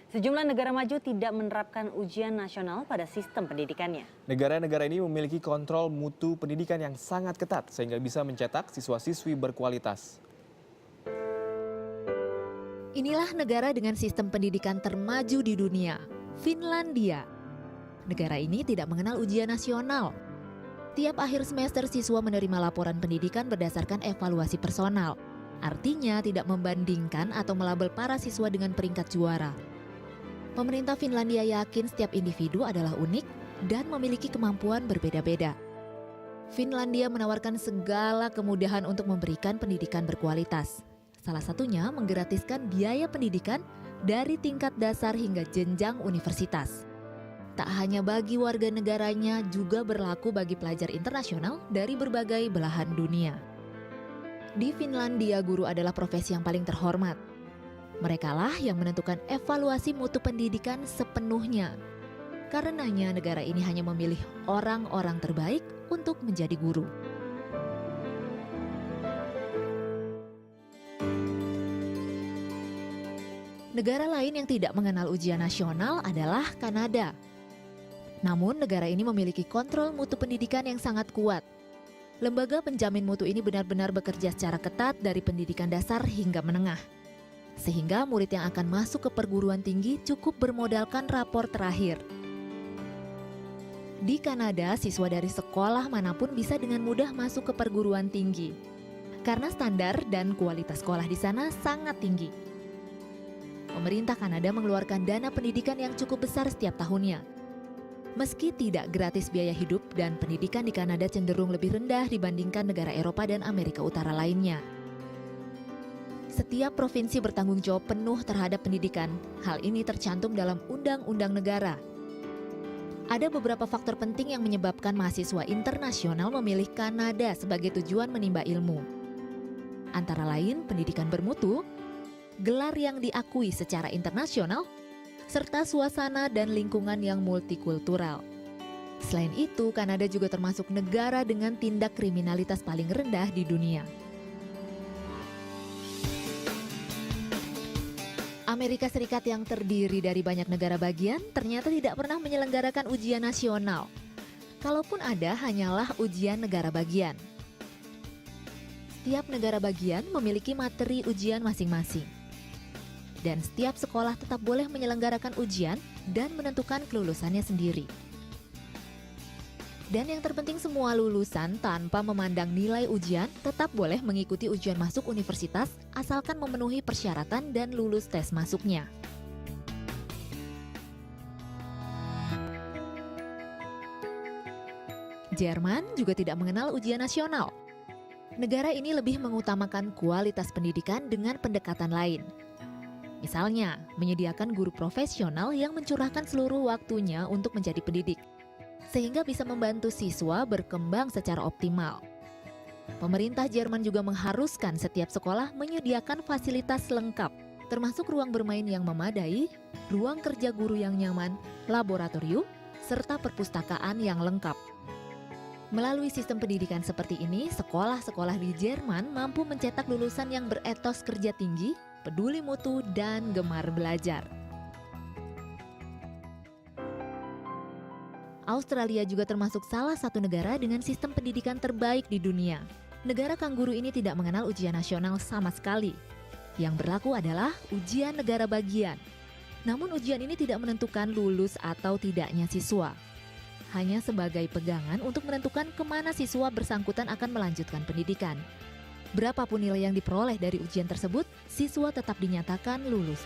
Sejumlah negara maju tidak menerapkan ujian nasional pada sistem pendidikannya. Negara-negara ini memiliki kontrol mutu pendidikan yang sangat ketat sehingga bisa mencetak siswa-siswi berkualitas. Inilah negara dengan sistem pendidikan termaju di dunia, Finlandia. Negara ini tidak mengenal ujian nasional. Tiap akhir semester siswa menerima laporan pendidikan berdasarkan evaluasi personal. Artinya tidak membandingkan atau melabel para siswa dengan peringkat juara. Pemerintah Finlandia yakin setiap individu adalah unik dan memiliki kemampuan berbeda-beda. Finlandia menawarkan segala kemudahan untuk memberikan pendidikan berkualitas. Salah satunya menggratiskan biaya pendidikan dari tingkat dasar hingga jenjang universitas. Tak hanya bagi warga negaranya, juga berlaku bagi pelajar internasional dari berbagai belahan dunia. Di Finlandia, guru adalah profesi yang paling terhormat. Merekalah yang menentukan evaluasi mutu pendidikan sepenuhnya. Karenanya negara ini hanya memilih orang-orang terbaik untuk menjadi guru. Negara lain yang tidak mengenal ujian nasional adalah Kanada. Namun negara ini memiliki kontrol mutu pendidikan yang sangat kuat. Lembaga penjamin mutu ini benar-benar bekerja secara ketat dari pendidikan dasar hingga menengah. Sehingga murid yang akan masuk ke perguruan tinggi cukup bermodalkan rapor terakhir. Di Kanada, siswa dari sekolah manapun bisa dengan mudah masuk ke perguruan tinggi. Karena standar dan kualitas sekolah di sana sangat tinggi. Pemerintah Kanada mengeluarkan dana pendidikan yang cukup besar setiap tahunnya. Meski tidak gratis biaya hidup dan pendidikan di Kanada cenderung lebih rendah dibandingkan negara Eropa dan Amerika Utara lainnya. Setiap provinsi bertanggung jawab penuh terhadap pendidikan. Hal ini tercantum dalam undang-undang negara. Ada beberapa faktor penting yang menyebabkan mahasiswa internasional memilih Kanada sebagai tujuan menimba ilmu. Antara lain pendidikan bermutu, gelar yang diakui secara internasional, serta suasana dan lingkungan yang multikultural. Selain itu, Kanada juga termasuk negara dengan tindak kriminalitas paling rendah di dunia. Amerika Serikat yang terdiri dari banyak negara bagian ternyata tidak pernah menyelenggarakan ujian nasional. Kalaupun ada, hanyalah ujian negara bagian. Setiap negara bagian memiliki materi ujian masing-masing. Dan setiap sekolah tetap boleh menyelenggarakan ujian dan menentukan kelulusannya sendiri. Dan yang terpenting semua lulusan tanpa memandang nilai ujian tetap boleh mengikuti ujian masuk universitas asalkan memenuhi persyaratan dan lulus tes masuknya. Jerman juga tidak mengenal ujian nasional. Negara ini lebih mengutamakan kualitas pendidikan dengan pendekatan lain. Misalnya, menyediakan guru profesional yang mencurahkan seluruh waktunya untuk menjadi pendidik, sehingga bisa membantu siswa berkembang secara optimal. Pemerintah Jerman juga mengharuskan setiap sekolah menyediakan fasilitas lengkap, termasuk ruang bermain yang memadai, ruang kerja guru yang nyaman, laboratorium, serta perpustakaan yang lengkap. Melalui sistem pendidikan seperti ini, sekolah-sekolah di Jerman mampu mencetak lulusan yang beretos kerja tinggi, peduli mutu, dan gemar belajar. Australia juga termasuk salah satu negara dengan sistem pendidikan terbaik di dunia. Negara kanguru ini tidak mengenal ujian nasional sama sekali. Yang berlaku adalah ujian negara bagian. Namun ujian ini tidak menentukan lulus atau tidaknya siswa. Hanya sebagai pegangan untuk menentukan kemana siswa bersangkutan akan melanjutkan pendidikan. Berapapun nilai yang diperoleh dari ujian tersebut, siswa tetap dinyatakan lulus.